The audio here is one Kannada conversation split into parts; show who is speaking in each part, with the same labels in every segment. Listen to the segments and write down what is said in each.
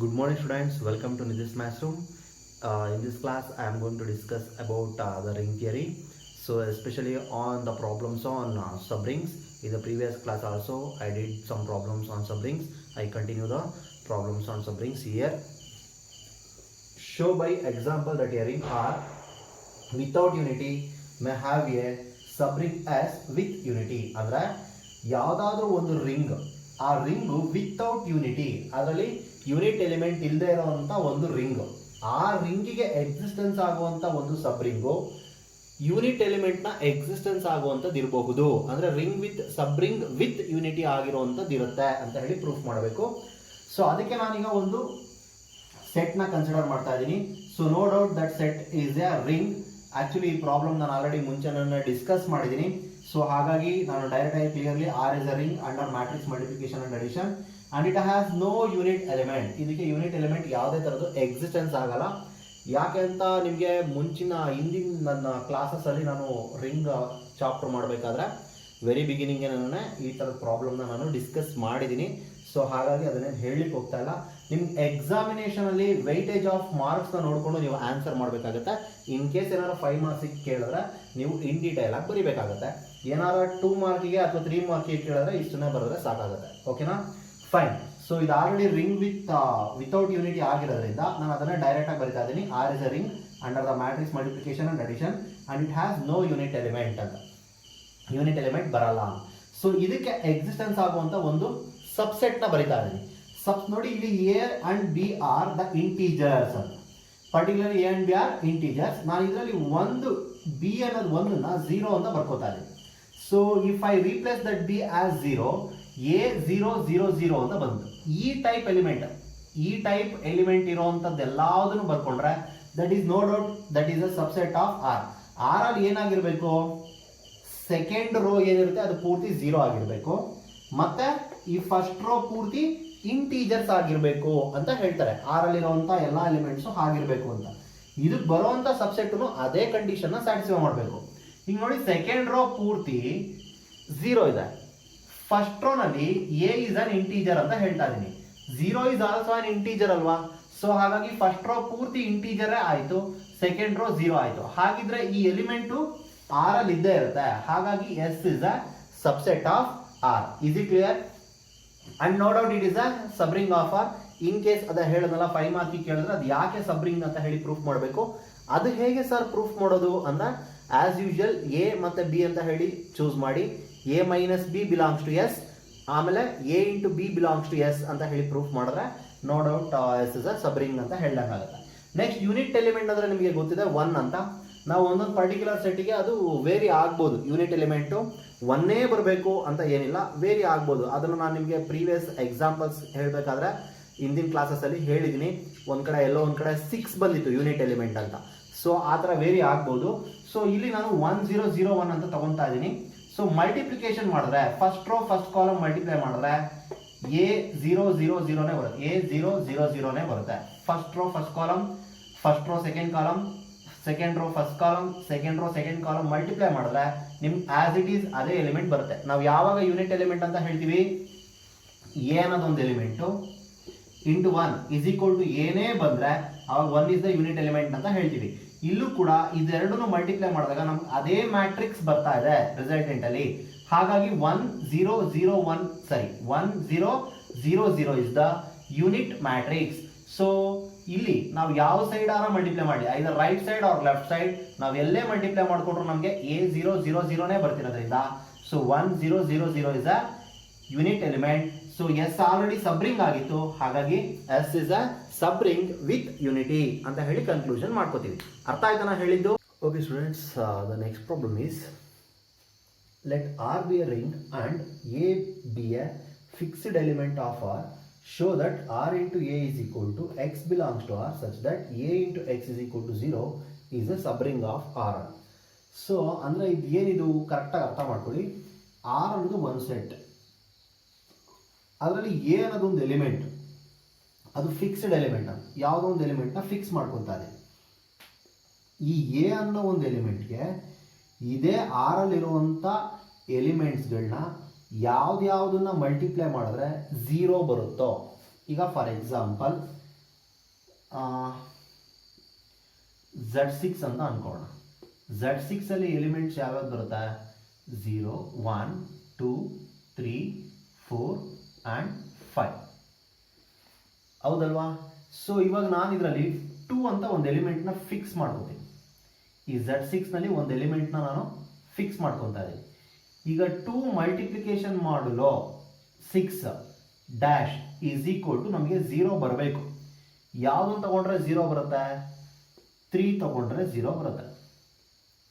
Speaker 1: Good morning students, welcome to Nidhi's Classroom. In this class I am going to discuss about the ring theory. So especially on the problems on subrings. In the previous class also I did some problems on subrings. I continue the problems on subrings here. Show by example that a ring R without unity may have a subring S with unity. ಅಂದ್ರೆ ಯಾವುದಾದ್ರೂ ಒಂದು ರಿಂಗ್, ಆ ರಿಂಗ್ ವಿತೌಟ್ ಯೂನಿಟಿ, ಅದರಲ್ಲಿ ಯೂನಿಟ್ ಎಲಿಮೆಂಟ್ ಇಲ್ಲದೆ ಇರುವಂತ ಒಂದು ರಿಂಗ್, ಆ ರಿಂಗಿಗೆ ಎಕ್ಸಿಸ್ಟೆನ್ಸ್ ಆಗುವಂತ ಒಂದು ಸಬ್ ರಿಂಗು ಯೂನಿಟ್ ಎಲಿಮೆಂಟ್ ನ ಎಕ್ಸಿಸ್ಟೆನ್ಸ್ ಆಗುವಂತದ್ದು ಇರಬಹುದು. ಅಂದ್ರೆ ring with sub ring with unity ಆಗಿರುವಂತದ್ದು ಇರುತ್ತೆ ಅಂತ ಹೇಳಿ ಪ್ರೂಫ್ ಮಾಡಬೇಕು. ಸೊ ಅದಕ್ಕೆ ನಾನೀಗ ಒಂದು ಸೆಟ್ ನ ಕನ್ಸಿಡರ್ ಮಾಡ್ತಾ ಇದ್ದೀನಿ. So no doubt that set is a ring. Actually ಈ ಪ್ರಾಬ್ಲಮ್ ನಾನು ಆಲ್ರೆಡಿ ಮುಂಚೆ ಡಿಸ್ಕಸ್ ಮಾಡಿದ್ದೀನಿ. ಸೊ ಹಾಗಾಗಿ ನಾನು ಡೈರೆಕ್ಟ್ ಆಗಿ clearly R is a ring under matrix multiplication and addition and it has no unit element. ಇದಕ್ಕೆ ಯೂನಿಟ್ ಎಲಿಮೆಂಟ್ ಯಾವುದೇ ತರದ್ದು ಎಕ್ಸಿಸ್ಟೆನ್ಸ್ ಆಗಲ್ಲ. ಯಾಕೆ ಅಂತ ನಿಮಗೆ ಹಿಂದಿನ ನನ್ನ ಕ್ಲಾಸಸ್ ಅಲ್ಲಿ ನಾನು ರಿಂಗ್ ಚಾಪ್ಟರ್ ಮಾಡಬೇಕಾದ್ರೆ ವೆರಿ ಬಿಗಿನಿಂಗ್ ನಾನು ಈ ತರದ ಪ್ರಾಬ್ಲಮ್ನ ನಾನು ಡಿಸ್ಕಸ್ ಮಾಡಿದ್ದೀನಿ. ಸೊ ಹಾಗಾಗಿ ಅದನ್ನೇನು ಹೇಳಲಿಕ್ಕೆ ಹೋಗ್ತಾ ಇಲ್ಲ. ನಿಮ್ಗೆ ಎಕ್ಸಾಮಿನೇಷನ್ ಅಲ್ಲಿ ವೈಟೇಜ್ ಆಫ್ ಮಾರ್ಕ್ಸ್ ನ ನೋಡ್ಕೊಂಡು ನೀವು ಆನ್ಸರ್ ಮಾಡಬೇಕಾಗುತ್ತೆ. ಇನ್ ಕೇಸ್ ಏನಾದ್ರು 5 ಮಾರ್ಕ್ಸ್ ಕೇಳಿದ್ರೆ ನೀವು ಇನ್ ಡೀಟೇಲ್ ಆಗಿ ಬರೀಬೇಕಾಗುತ್ತೆ. ಏನಾದ್ರು 2 ಮಾರ್ಕಿಗೆ ಅಥವಾ 3 ಮಾರ್ಕಿಗೆ ಕೇಳಿದ್ರೆ ಇಷ್ಟನ್ನೇ ಬರೆದ್ರೆ ಸಾಕಾಗುತ್ತೆ. ಓಕೆನಾ, ಫೈನ್. ಸೊ ಇದು ಆಲ್ರೆಡಿ ರಿಂಗ್ ವಿತೌಟ್ ಯೂನಿಟಿ ಆಗಿರೋದ್ರಿಂದ ನಾನು ಅದನ್ನ ಡೈರೆಕ್ಟ್ ಆಗಿ ಬರಿತಾ ಇದ್ದೀನಿ. R is a ring under the matrix multiplication and addition and it has no unit element ಅಂತ. ಯೂನಿಟ್ ಎಲಿಮೆಂಟ್ ಬರಲ್ಲ. ಸೊ ಇದಕ್ಕೆ ಎಕ್ಸಿಸ್ಟೆನ್ಸ್ ಆಗುವಂತ ಒಂದು ಸಬ್ಸೆಟ್ ನ ಬರಿತಾ ಇದ್ದೀನಿ. ನೋಡಿ, ಇಲ್ಲಿ A and B are the integers ಅಂತ. Particularly A and B are integers. ನಾನು ಇದರಲ್ಲಿ ಒಂದು ಬಿ ಅನ್ನೋದು ಒಂದನ್ನ 0 ಅಂತ ಬರ್ಕೋತಾ ಇದ್ದೀನಿ. So if I replace that B as 0, A 0 0 0 ಅಂತ ಬಂತು. ಈ ಟೈಪ್ ಎಲಿಮೆಂಟ್ ಇರುವಂತದ್ದು ಎಲ್ಲಾದನ್ನು ಬರ್ಕೊಂಡ್ರೆ that is no doubt that is a subset of R. R ಅಲ್ಲಿ ಏನಾಗಿರ್ಬೇಕು, ಸೆಕೆಂಡ್ ರೋ ಏನಿರುತ್ತೆ ಅದು ಪೂರ್ತಿ 0 ಆಗಿರ್ಬೇಕು, ಮತ್ತೆ ಈ ಫಸ್ಟ್ ರೋ ಪೂರ್ತಿ ಇಂಟೀಜರ್ಸ್ ಆಗಿರ್ಬೇಕು ಅಂತ ಹೇಳ್ತಾರೆ. ಆರ್ ಅಲ್ಲಿರುವಂತ ಎಲ್ಲಾ ಎಲಿಮೆಂಟ್ಸ್ ಹಾಗಿರ್ಬೇಕು ಅಂತ. ಇದಕ್ಕೆ ಬರುವಂತ ಸಬ್ಸೆಟ್ ಅದೇ ಕಂಡೀಷನ್ ನ ಸ್ಯಾಟಿಸ್ಫೈ ಮಾಡಬೇಕು. ಈಗ ನೋಡಿ, ಸೆಕೆಂಡ್ ರೋ ಪೂರ್ತಿ 0 ಇದೆ. ಫಸ್ಟ್ ರೋ ನಲ್ಲಿ ಎ ಇಸ್ ಅನ್ ಇಂಟೀಜರ್ ಅಂತ ಹೇಳ್ತಾ ಇದೀನಿ. 0 ಇಸ್ ಆಲ್ಸೋ ಅನ್ ಇಂಟೀಜರ್ ಅಲ್ವಾ. ಸೊ ಹಾಗಾಗಿ ಫಸ್ಟ್ ರೋ ಪೂರ್ತಿ ಇಂಟೀಜರ್ ಆಯ್ತು, ಸೆಕೆಂಡ್ ರೋ 0 ಆಯ್ತು. ಹಾಗಿದ್ರೆ ಈ ಎಲಿಮೆಂಟ್ ಆರ್ ಅಲ್ಲಿ ಇದ್ದೇ ಇರುತ್ತೆ. ಹಾಗಾಗಿ S is a subset of R. Is it clear? And no doubt it is a subring of R. In case ಅದ ಹೇಳೋದಲ್ಲ 5 ಮಾರ್ಕಿಗೆ ಕೇಳಿದ್ರೆ ಅದು ಯಾಕೆ ಸಬ್ರಿಂಗ್ ಅಂತ ಹೇಳಿ ಪ್ರೂಫ್ ಮಾಡಬೇಕು. ಅದು ಹೇಗೆ ಸರ್ ಪ್ರೂಫ್ ಮಾಡೋದು ಅಂದ್ರೆ ಆಸ್ ಯೂಶುವಲ್ ಎ ಮತ್ತೆ ಬಿ ಅಂತ ಹೇಳಿ ಚೂಸ್ ಮಾಡಿ, A minus B belongs to S, ಆಮೇಲೆ A into B belongs to S ಅಂತ ಹೇಳಿ ಪ್ರೂಫ್ ಮಾಡಿದ್ರೆ no doubt S is a subring ಅಂತ ಹೇಳ್ದಂಗಾಗುತ್ತೆ. ನೆಕ್ಸ್ಟ್ ಯೂನಿಟ್ ಎಲಿಮೆಂಟ್ ಅಂದ್ರೆ ನಿಮಗೆ ಗೊತ್ತಿದೆ 1 ಅಂತ. ನಾವು ಒಂದೊಂದು ಪರ್ಟಿಕ್ಯುಲರ್ ಸೆಟ್ಗೆ ಅದು ವೇರಿ ಆಗ್ಬೋದು. ಯೂನಿಟ್ ಎಲಿಮೆಂಟು 1 ಬರಬೇಕು ಅಂತ ಏನಿಲ್ಲ, ವೇರಿ ಆಗ್ಬೋದು. ಅದನ್ನು ನಾನು ನಿಮಗೆ ಪ್ರೀವಿಯಸ್ ಎಕ್ಸಾಂಪಲ್ಸ್ ಹೇಳಬೇಕಾದ್ರೆ ಹಿಂದಿನ ಕ್ಲಾಸಸ್ ಅಲ್ಲಿ ಹೇಳಿದ್ದೀನಿ. ಒಂದ್ ಕಡೆ ಎಲ್ಲೋ ಒಂದ್ ಕಡೆ 6 ಬಂದಿತ್ತು ಯೂನಿಟ್ ಎಲಿಮೆಂಟ್ ಅಂತ. ಸೊ ಆ ಥರ ವೇರಿ ಆಗ್ಬೋದು. ಸೊ ಇಲ್ಲಿ ನಾನು 1 0 0 1 ಅಂತ ತಗೊಂತಾ ಇದ್ದೀನಿ. ಸೊ ಮಲ್ಟಿಪ್ಲಿಕೇಶನ್ ಮಾಡಿದ್ರೆ first row first column multiply ಮಾಡಿದ್ರೆ ಎ 0 0 0ನೇ ಬರುತ್ತೆ. ಎ 0 0 0ನೇ ಬರುತ್ತೆ. First row first column, first row second column, second row first column, second row second column multiply ಮಾಡಿದ್ರೆ ನಿಮ್ಗೆ ಆಸ್ ಇಟ್ ಈಸ್ ಅದೇ ಎಲಿಮೆಂಟ್ ಬರುತ್ತೆ. ನಾವು ಯಾವಾಗ ಯೂನಿಟ್ ಎಲಿಮೆಂಟ್ ಅಂತ ಹೇಳ್ತೀವಿ, ಎ ಅನ್ನೋದೊಂದು element into 1 is equal to ಏನೇ ಬಂದ್ರೆ ಅವಾಗ 1 ಇಸ್ ದ ಯೂನಿಟ್ ಎಲಿಮೆಂಟ್ ಅಂತ ಹೇಳ್ತೀವಿ. ಇಲ್ಲೂ ಕೂಡ ಇದೆರಡನ್ನು ಮಲ್ಟಿಪ್ಲೈ ಮಾಡಿದಾಗ ನಮ್ಗೆ ಅದೇ ಮ್ಯಾಟ್ರಿಕ್ಸ್ ಬರ್ತಾ ಇದೆ ರಿಸಲ್ಟೆಂಟ್ ಅಲ್ಲಿ. ಹಾಗಾಗಿ 1 0 0 1 0 0 0 is the unit matrix. So ಇಲ್ಲಿ ನಾವು ಯಾವ ಸೈಡ್ ಆರ ಮಲ್ಟಿಪ್ಲೈ ಮಾಡಿ, either right side or left side, ನಾವು ಎಲ್ಲೇ ಮಲ್ಟಿಪ್ಲೈ ಮಾಡ್ಕೊಂಡ್ರು ನಮಗೆ ಎ 0 0 0ನೇ ಬರ್ತಿರೋದ್ರಿಂದ so 1 0 0 0 is a unit element. So S already subring ಆಗಿತ್ತು, ಹಾಗಾಗಿ S is a subring with unity ಅಂತ ಹೇಳಿ ಕನ್ಕ್ಲೂಷನ್ ಮಾಡ್ಕೋತೀವಿ. ಅರ್ಥ ಆಯ್ತಾ ನಾ ಹೇಳಿದ್ದು? Okay students, the next problem is let R B A ring and a be a fixed element of R. Show that r into a is equal to x belongs to r such that a into x is equal to 0 is a subring of r. So ಅಂದ್ರೆ ಇದು ಏನಿದು ಕರೆಕ್ಟಾಗಿ ಅರ್ಥ ಮಾಡ್ಕೊಳ್ಳಿ. ಆರ್ ಅನ್ನೋದು ಒಂದು ಸೆಟ್, ಅದರಲ್ಲಿ ಎ ಅನ್ನೋದು ಒಂದು ಎಲಿಮೆಂಟ್, ಅದು ಫಿಕ್ಸ್ಡ್ ಎಲಿಮೆಂಟ್. ಯಾವುದೋ ಒಂದು ಎಲಿಮೆಂಟ್ನ ಫಿಕ್ಸ್ ಮಾಡ್ಕೊತಾರೆ. ಈ ಎ ಅನ್ನೋ ಒಂದು ಎಲಿಮೆಂಟ್ಗೆ ಇದೇ ಆರ್ ಅಲ್ಲಿರುವಂಥ ಎಲಿಮೆಂಟ್ಸ್ಗಳನ್ನ ಯಾವ್ದ್ಯಾವ್ದನ್ನ ಮಲ್ಟಿಪ್ಲೈ ಮಾಡಿದ್ರೆ 0 ಬರುತ್ತೋ. ಈಗ ಫಾರ್ ಎಕ್ಸಾಂಪಲ್ Z6 ಅಂತ ಅನ್ಕೋಣ. Z6 ಅಲ್ಲಿ ಎಲಿಮೆಂಟ್ಸ್ ಯಾವ್ಯಾವ್ದು ಬರುತ್ತೆ? 0, 1, 2, 3, 4 ಆ್ಯಂಡ್ 5. ಹೌದಲ್ವಾ? ಸೊ ಇವಾಗ ನಾನು ಇದರಲ್ಲಿ 2 ಅಂತ ಒಂದು ಎಲಿಮೆಂಟ್ನ ಫಿಕ್ಸ್ ಮಾಡ್ಕೋತೀನಿ. ಈ Z6 ನಲ್ಲಿ ಒಂದು ಎಲಿಮೆಂಟ್ನ ನಾನು ಫಿಕ್ಸ್ ಮಾಡ್ಕೊತಾ ಇದ್ದೀನಿ. ಈಗ 2 ಮಲ್ಟಿಪ್ಲಿಕೇಶನ್ ಮಾಡಲು 6 ಡ್ಯಾಶ್ ಈಸ್ ಈಕ್ವಲ್ ಟು ನಮಗೆ 0 ಬರಬೇಕು. ಯಾವುದನ್ನು ತಗೊಂಡ್ರೆ 0 ಬರುತ್ತೆ? 3 ತಗೊಂಡ್ರೆ 0 ಬರುತ್ತೆ.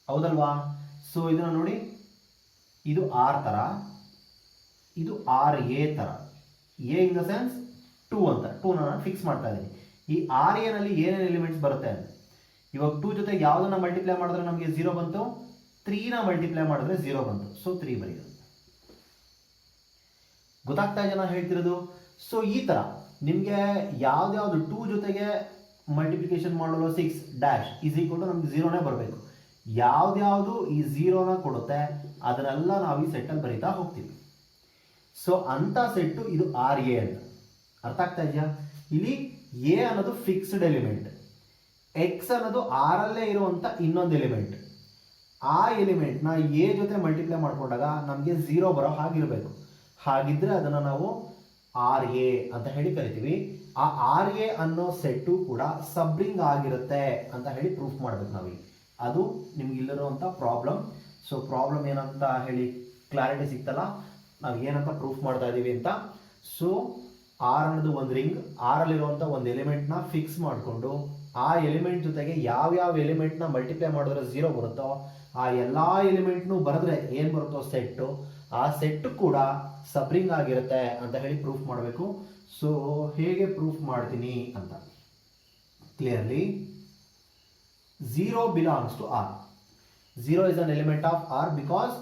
Speaker 1: ಹೌದಲ್ವಾ? ಸೊ ಇದನ್ನ ನೋಡಿ, ಇದು R ಥರ, ಇದು RA ಥರ. ಎ ಇನ್ ದ ಸೆನ್ಸ್ 2 ಅಂತ 2 ನಾನು ಫಿಕ್ಸ್ ಮಾಡ್ತಾ ಇದ್ದೀನಿ. ಈ RA ನಲ್ಲಿ ಏನೇನು ಎಲಿಮೆಂಟ್ಸ್ ಬರುತ್ತೆ ಅಂತ ಇವಾಗ 2 ಜೊತೆ ಯಾವುದನ್ನ ಮಲ್ಟಿಪ್ಲೈ ಮಾಡಿದ್ರೆ ನಮಗೆ 0 ಬಂತು? 3ನ ಮಲ್ಟಿಪ್ಲೈ ಮಾಡಿದ್ರೆ 0 ಬಂತು. ಸೊ 3 ಬರೆಯೋದು. ಗೊತ್ತಾಗ್ತಾ ಇದೆ ನಾನು ಹೇಳ್ತಿರೋದು? ಸೊ ಈ ಥರ ನಿಮಗೆ ಯಾವ್ದ್ಯಾವ್ದು 2 ಜೊತೆಗೆ ಮಲ್ಟಿಪ್ಲಿಕೇಶನ್ ಮಾಡಲು 6 ಡ್ಯಾಶ್ ಈಸ್ ಈಕ್ವಲ್ ಟು ನಮ್ಗೆ 0ನೇ ಬರಬೇಕು. ಯಾವ್ದ್ಯಾವುದು ಈ 0ನ ಕೊಡುತ್ತೆ ಅದನ್ನೆಲ್ಲ ನಾವು ಈ ಸೆಟ್ಟಲ್ಲಿ ಬರೀತಾ ಹೋಗ್ತೀವಿ. ಸೊ ಅಂತ ಸೆಟ್ಟು ಇದು RA ಅಂತ. ಅರ್ಥ ಆಗ್ತಾ ಇದೆಯಾ? ಇಲ್ಲಿ ಎ ಅನ್ನೋದು ಫಿಕ್ಸ್ಡ್ ಎಲಿಮೆಂಟ್, ಎಕ್ಸ್ ಅನ್ನೋದು ಆರಲ್ಲೇ ಇರುವಂತ ಇನ್ನೊಂದು ಎಲಿಮೆಂಟ್. ಆ ಎಲಿಮೆಂಟ್ನ ಎ ಜೊತೆ ಮಲ್ಟಿಪ್ಲೈ ಮಾಡ್ಕೊಂಡಾಗ ನಮಗೆ 0 ಬರೋ ಹಾಗಿರಬೇಕು. ಹಾಗಿದ್ರೆ ಅದನ್ನು ನಾವು RA ಅಂತ ಹೇಳಿ ಕರಿತೀವಿ. ಆ RA ಅನ್ನೋ ಸೆಟ್ಟು ಕೂಡ ಸಬ್ರಿಂಗ್ ಆಗಿರುತ್ತೆ ಅಂತ ಹೇಳಿ ಪ್ರೂಫ್ ಮಾಡ್ಬೇಕು ನಾವೀಗ. ಅದು ನಿಮ್ಗೆ ಇಲ್ಲಿರುವಂಥ ಪ್ರಾಬ್ಲಮ್. ಸೊ ಪ್ರಾಬ್ಲಮ್ ಏನಂತ ಹೇಳಿ ಕ್ಲಾರಿಟಿ ಸಿಗ್ತಲ್ಲ, ನಾವು ಏನಂತ ಪ್ರೂಫ್ ಮಾಡ್ತಾ ಇದ್ದೀವಿ ಅಂತ. ಸೊ R ಅನ್ನೋದು ಒಂದು ರಿಂಗ್, ಆರಲ್ಲಿರುವಂಥ ಒಂದು ಎಲಿಮೆಂಟ್ನ ಫಿಕ್ಸ್ ಮಾಡಿಕೊಂಡು ಆ ಎಲಿಮೆಂಟ್ ಜೊತೆಗೆ ಯಾವ್ಯಾವ ಎಲಿಮೆಂಟ್ನ ಮಲ್ಟಿಪ್ಲೈ ಮಾಡಿದ್ರೆ 0 ಬರುತ್ತೋ ಆ ಎಲ್ಲ ಎಲಿಮೆಂಟ್ನು ಬರೆದ್ರೆ ಏನು ಬರುತ್ತೋ ಸೆಟ್ಟು, ಆ ಸೆಟ್ಟು ಕೂಡ ಸಬ್ರಿಂಗ್ ಆಗಿರುತ್ತೆ ಅಂತ ಹೇಳಿ ಪ್ರೂಫ್ ಮಾಡಬೇಕು. ಸೊ ಹೇಗೆ ಪ್ರೂಫ್ ಮಾಡ್ತೀನಿ ಅಂತ clearly. 0 belongs to R. 0 is an element of R because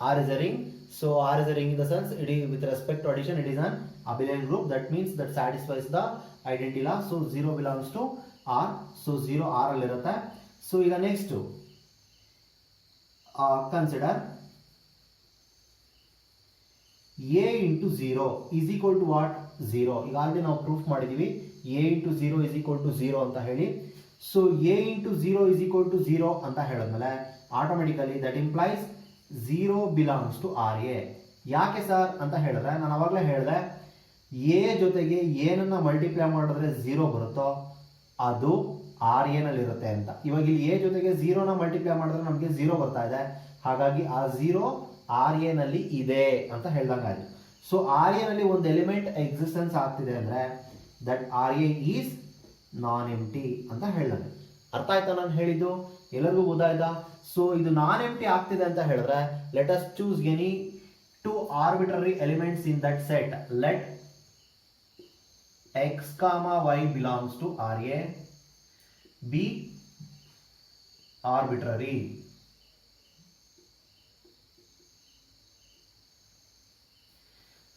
Speaker 1: R is a ring. So R is a ring in the sense it is with respect to addition it is an abelian group. That means that satisfies the identity law. So 0 belongs to R. So 0 R ಅಲ್ಲಿ ಇರುತ್ತೆ. So ಈಗ next consider A into 0 is equal to what? 0. ಈಗ ಆಲ್ರೆಡಿ ನಾವು ಪ್ರೂಫ್ ಮಾಡಿದೀವಿ A into 0 is equal to 0 ಅಂತ ಹೇಳಿ. So A into 0 is equal to 0 ಅಂತ ಹೇಳಿದ್ಮೇಲೆ automatically that implies 0 belongs to RA. ಯಾಕೆ ಸರ್ ಅಂತ ಹೇಳಿದ್ರೆ ನಾನು ಅವಾಗಲೇ ಹೇಳಿದೆ ಎ ಜೊತೆಗೆ ಏನನ್ನ ಮಲ್ಟಿಪ್ಲೈ ಮಾಡಿದ್ರೆ 0 ಬರುತ್ತೋ ಅದು RA ನಲ್ಲಿ ಇರುತ್ತೆ ಅಂತ. ಇವಾಗ ಇಲ್ಲಿ ಎ ಜೊತೆಗೆ 0ನ ಮಲ್ಟಿಪ್ಲೈ ಮಾಡಿದ್ರೆ ನಮಗೆ 0 ಬರ್ತಾ ಇದೆ. ಹಾಗಾಗಿ ಆ 0 RA ನಲ್ಲಿ ಇದೆ ಅಂತ ಹೇಳ್ದಂಗಾಯ್ತು. ಸೊ RA ನಲ್ಲಿ ಒಂದು ಎಲಿಮೆಂಟ್ ಎಕ್ಸಿಸ್ಟೆನ್ಸ್ ಆಗ್ತಿದೆ ಅಂದ್ರೆ ದಟ್ RA ಈಸ್ ನಾನ್ ಎಂಟಿ ಅಂತ ಹೇಳಿದಂಗೆ. ಅರ್ಥ ಆಯ್ತಾ ನಾನು ಹೇಳಿದ್ದು? ಎಲ್ಲರಿಗೂ ಗೊತ್ತಾಯ್ತಾ? ಸೊ ಇದು ನಾನ್ ಎಂಟಿ ಆಗ್ತಿದೆ ಅಂತ ಹೇಳಿದ್ರೆ let us choose any 2 arbitrary elements in that set. Let x, y belongs to RA, be arbitrary.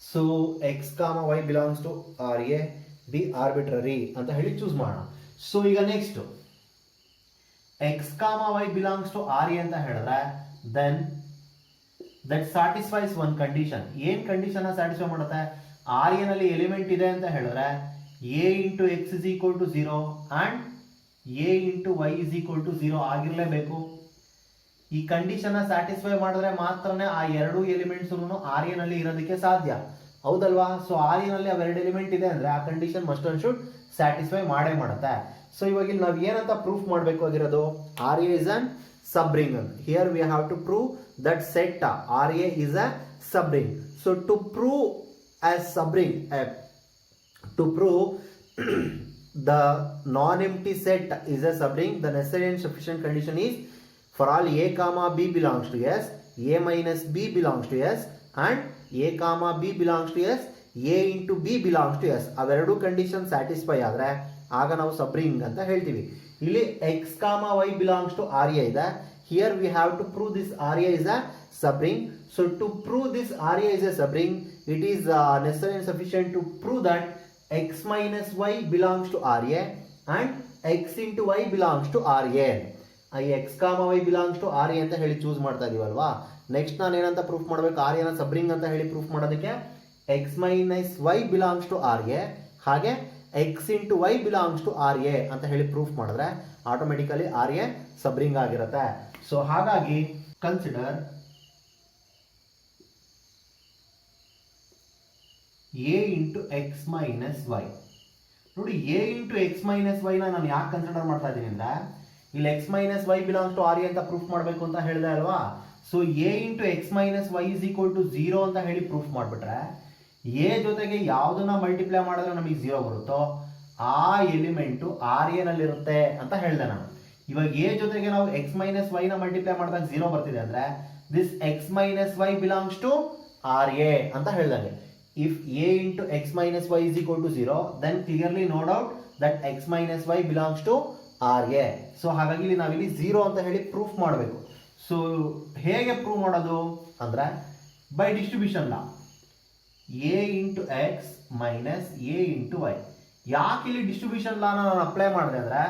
Speaker 1: So x, y belongs to RA, be arbitrary ಅಂತ ಹೇಳಿ ಚೂಸ್ ಮಾಡೋಣ. ಸೊ ಈಗ next x, y belongs to RA ಅಂತ ಹೇಳಿದ್ರೆ then that satisfies one condition. ಏನ್ ಕಂಡೀಷನ್ ಸ್ಯಾಟಿಸ್ಫೈ ಮಾಡುತ್ತೆ? RA ನಲ್ಲಿ ಎಲಿಮೆಂಟ್ ಇದೆ ಅಂತ ಹೇಳಿದ್ರೆ A into x is equal to 0 and A into y is equal to 0 ಆಗಿರಲೇಬೇಕು. ಈ ಕಂಡೀಷನ್ ಸ್ಯಾಟಿಸ್ಫೈ ಮಾಡಿದ್ರೆ ಮಾತ್ರನೇ ಆ ಎರಡು ಎಲಿಮೆಂಟ್ಸ್ RA ನಲ್ಲಿ ಇರೋದಕ್ಕೆ ಸಾಧ್ಯ. ಹೌದಲ್ವಾ? ಸೊ RA ನಲ್ಲಿ ಅವೆರಡು ಎಲಿಮೆಂಟ್ ಇದೆ ಅಂದ್ರೆ ಆ condition must and should satisfy ಮಾಡೇ ಮಾಡುತ್ತೆ. ಸೊ ಇವಾಗ ಇಲ್ಲಿ ನಾವು ಏನಂತ ಪ್ರೂಫ್ ಮಾಡಬೇಕು ಆಗಿರೋದು? RA is an subring. Here we have to prove that set RA is a subring. So to prove as subring, to prove the non-empty set is a subring, the necessary and sufficient condition is for all A comma B belongs to S, A minus B belongs to S and A comma B belongs to S, A into B belongs to S. ಅವೆರಡು ಕಂಡೀಷನ್ ಸ್ಯಾಟಿಸ್ಫೈ ಆದ್ರೆ ಆಗ ನಾವು ಸಬ್ರಿಂಗ್ ಅಂತ ಹೇಳ್ತೀವಿ. ಇಲ್ಲಿ x, y belongs to RA ಇದೆ. Here we have to prove this RA is a subring. So to prove this RA is a subring, it is necessary and sufficient to prove that x minus y belongs to RA and x into y belongs to RA. I x, y belongs to RA ಅಂತ ಹೇಳಿ ಚೂಸ್ ಮಾಡ್ತಾ ಇದೀವಲ್ವಾ. ನೆಕ್ಸ್ಟ್ ನಾನು ಏನಂತ ಪ್ರೂಫ್ ಮಾಡಬೇಕು? RA ನ ಸಬ್ರಿಂಗ್ ಅಂತ ಹೇಳಿ ಪ್ರೂಫ್ ಮಾಡೋದಕ್ಕೆ x minus y belongs to RA ಹಾಗೆ x into y belongs to R A ಅಂತ ಹೇಳಿ ಪ್ರೂಫ್ ಮಾಡಿದ್ರೆ ಆಟೋಮೆಟಿಕಲಿ ಆರ್ ಎ ಸಬ್ರಿಂಗ್ ಆಗಿರುತ್ತೆ. ಸೊ ಹಾಗಾಗಿ consider A into x minus y. ನೋಡಿ, ಎ ಇಂಟು ಎಕ್ಸ್ ಮೈನಸ್ ವೈನ ನಾನು ಯಾಕೆ ಕನ್ಸಿಡರ್ ಮಾಡ್ತಾ ಇದ್ದೀನಿ ಅಂದ್ರೆ, ಇಲ್ಲಿ x minus y belongs to R A ಅಂತ ಪ್ರೂಫ್ ಮಾಡಬೇಕು ಅಂತ ಹೇಳಿದೆ ಅಲ್ವಾ. So A into x minus y is equal to 0 ಅಂತ ಹೇಳಿ ಪ್ರೂಫ್ ಮಾಡಿಬಿಟ್ರೆ ಎ ಜೊತೆಗೆ ಯಾವುದನ್ನ ಮಲ್ಟಿಪ್ಲೈ ಮಾಡಿದ್ರೆ ನಮಗೆ 0 ಬರುತ್ತೋ ಆ ಎಲಿಮೆಂಟು ಆರ್ ಎ ನಲ್ಲಿರುತ್ತೆ ಅಂತ ಹೇಳಿದೆ ನಾನು. ಇವಾಗ ಎ ಜೊತೆಗೆ ನಾವು ಎಕ್ಸ್ ಮೈನಸ್ ವೈನ ಮಲ್ಟಿಪ್ಲೈ ಮಾಡಿದಾಗ 0 ಬರ್ತಿದೆ ಅಂದ್ರೆ this x minus y belongs to R A ಅಂತ ಹೇಳಿದಂಗೆ. If a into x minus y is equal to 0, then clearly no doubt that x minus y belongs to RA. So ಹಾಗಾಗಿ ಇಲ್ಲಿ ನಾವಿಲ್ಲಿ 0 ಅಂತ ಹೇಳಿ ಪ್ರೂಫ್ ಮಾಡಬೇಕು. ಸೊ ಹೇಗೆ ಪ್ರೂವ್ ಮಾಡೋದು ಅಂದ್ರೆ by distribution law, a into x minus a into y. ಯಾಕೆ ಇಲ್ಲಿ ಡಿಸ್ಟ್ರಿಬ್ಯೂಷನ್ ಲಾನ ನಾನು ಅಪ್ಲೈ ಮಾಡಿದೆ ಅಂದ್ರೆ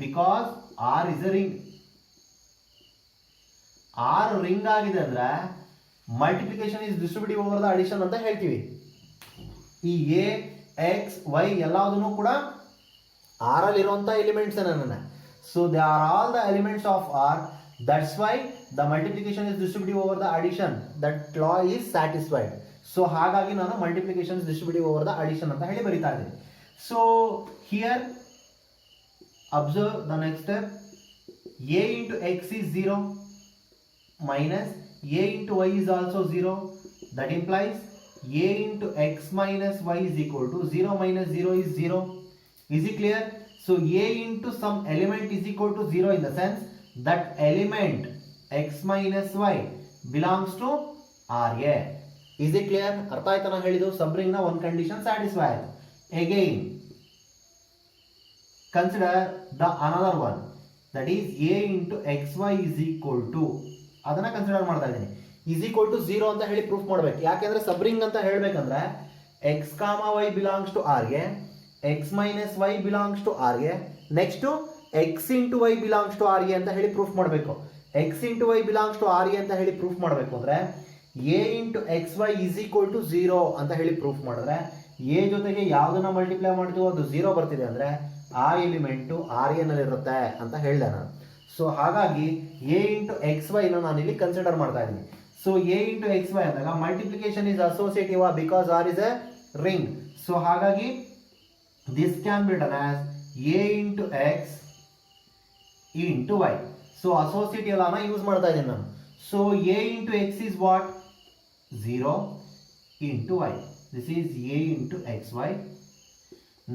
Speaker 1: because R is a ring. R ring ಆಗಿದೆ ಅಂದ್ರೆ multiplication is distributive over the addition ಅಂತ ಹೇಳ್ತೀವಿ. ಈ ಎ ಎಕ್ಸ್ ವೈ ಎಲ್ಲದನ್ನು ಕೂಡ ಆರ್ ಅಲ್ಲಿ ಇರುವಂತ ಎಲಿಮೆಂಟ್ಸ್ ನನ್ನ. So they are all the elements of R. That's why the multiplication is distributive over the addition. That law is satisfied. So ಹಾಗಾಗಿ ನಾನು multiplication is distributive over the addition ಅಂತ ಹೇಳಿ ಬರೀತಾ ಇದ್ದೀನಿ. So here observe the next step. A into x is 0 minus a into y is also 0. That implies a into x minus y is equal to 0 minus 0 is 0. Is it clear? So a into some element is equal to 0 in the sense that element x minus y belongs to RA. Is it clear? ಅರ್ಥ ಆಯ್ತಾ ನಾನು ಹೇಳಿದ್ದು? ಸಬ್ರಿಂಗ್ ನ ಒಂದು ಕಂಡೀಷನ್ ಸ್ಯಾಟಿಸ್ಫೈ ಆಯ್ತು. Again consider the another one, that is a into xy is equal to, ಅದನ್ನ ಕನ್ಸಿಡರ್ ಮಾಡ್ತಾ ಇದ್ದೀನಿ. ಈಸ್ ಈಕ್ವಲ್ ಟು 0 ಅಂತ ಹೇಳಿ ಪ್ರೂಫ್ ಮಾಡ್ಬೇಕು. ಯಾಕೆಂದ್ರೆ ಸಬ್ರಿಂಗ್ ಅಂತ ಹೇಳ್ಬೇಕಂದ್ರೆ x comma y belongs to R A, x minus y belongs to R A, next x into y belongs to R A ಅಂತ ಹೇಳಿ ಪ್ರೂಫ್ ಮಾಡಬೇಕು. X into y belongs to R A ಅಂತ ಹೇಳಿ ಪ್ರೂಫ್ ಮಾಡಬೇಕು ಅಂದ್ರೆ A into X y is equal to 0 ಅಂತ ಹೇಳಿ ಪ್ರೂಫ್ ಮಾಡಿದ್ರೆ ಎ ಜೊತೆಗೆ ಯಾವುದನ್ನ ಮಲ್ಟಿಪ್ಲೈ ಮಾಡ್ತೀವೋ ಅದು 0 ಬರ್ತಿದೆ ಅಂದ್ರೆ ಆ ಎಲಿಮೆಂಟು ಆರ್ ಎ ನಲ್ಲಿ ಇರುತ್ತೆ ಅಂತ ಹೇಳಿದೆ ನಾನು. ಸೊ ಹಾಗಾಗಿ ಎ ಇಂಟು ಎಕ್ಸ್ ವೈ ನಾನು ಇಲ್ಲಿ ಕನ್ಸಿಡರ್ ಮಾಡ್ತಾ ಇದ್ದೀನಿ. So A into X Y ಅಂದಾಗ multiplication is associative because R is a ring. So ಹಾಗಾಗಿ this can be written as A into X into Y. So associative ಲಾನ ಯೂಸ್ ಮಾಡ್ತಾ ಇದ್ದೀನಿ ನಾನು. So A into X is what 0 into Y. This is A into X Y.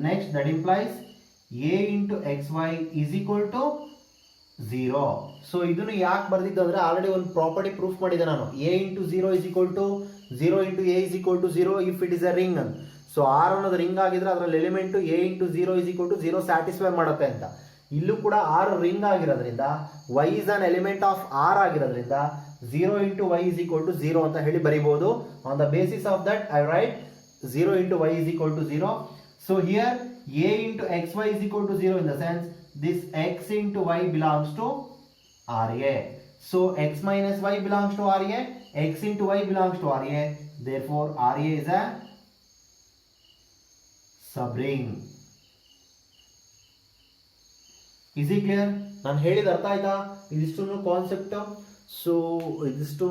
Speaker 1: Next that implies A into X Y is equal to 0. So ಇದನ್ನು ಯಾಕೆ ಬರ್ದಿದ್ದು ಅಂದ್ರೆ ಆಲ್ರೆಡಿ ಒಂದು ಪ್ರಾಪರ್ಟಿ ಪ್ರೂಫ್ ಮಾಡಿದೆ ನಾನು. A into 0 is equal to 0 into A is equal to 0 if it is a ring ಅಂತ. ಸೊ ಆರ್ ಅನ್ನೋದು ರಿಂಗ್ ಆಗಿದ್ರೆ ಅದರಲ್ಲಿ element A into 0 is equal to 0 satisfy ಮಾಡುತ್ತೆ ಅಂತ. ಇಲ್ಲೂ ಕೂಡ ಆರ್ ರಿಂಗ್ ಆಗಿರೋದ್ರಿಂದ Y is an element of R ಆಗಿರೋದ್ರಿಂದ 0 into Y is equal to 0 ಅಂತ ಹೇಳಿ ಬರೀಬಹುದು. On the basis of that I write 0 into Y is equal to 0. So here a into xy is equal to 0 in the sense this x into y belongs to RA. So x minus y belongs to RA, x into y belongs to RA. Therefore RA is a subring. Is it clear? ನಾನು ಹೇಳಿದ ಅರ್ಥ ಆಯ್ತಾ? ಇದಿಷ್ಟು ಕಾನ್ಸೆಪ್ಟ್. ಸೊ ಇದಿಷ್ಟು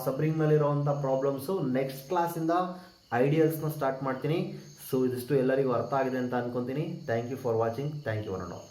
Speaker 1: ಸಬ್ರಿಂಗ್ ನಲ್ಲಿರುವಂಥ ಪ್ರಾಬ್ಲಮ್ಸು. ನೆಕ್ಸ್ಟ್ ಕ್ಲಾಸಿಂದ ಐಡಿಯಲ್ಸ್ನ ಸ್ಟಾರ್ಟ್ ಮಾಡ್ತೀನಿ. ಸೊ ಇದಿಷ್ಟು ಎಲ್ಲರಿಗೂ ಅರ್ಥ ಆಗಿದೆ ಅಂತ ಅನ್ಕೊಂತೀನಿ. Thank you for watching. Thank you one and all.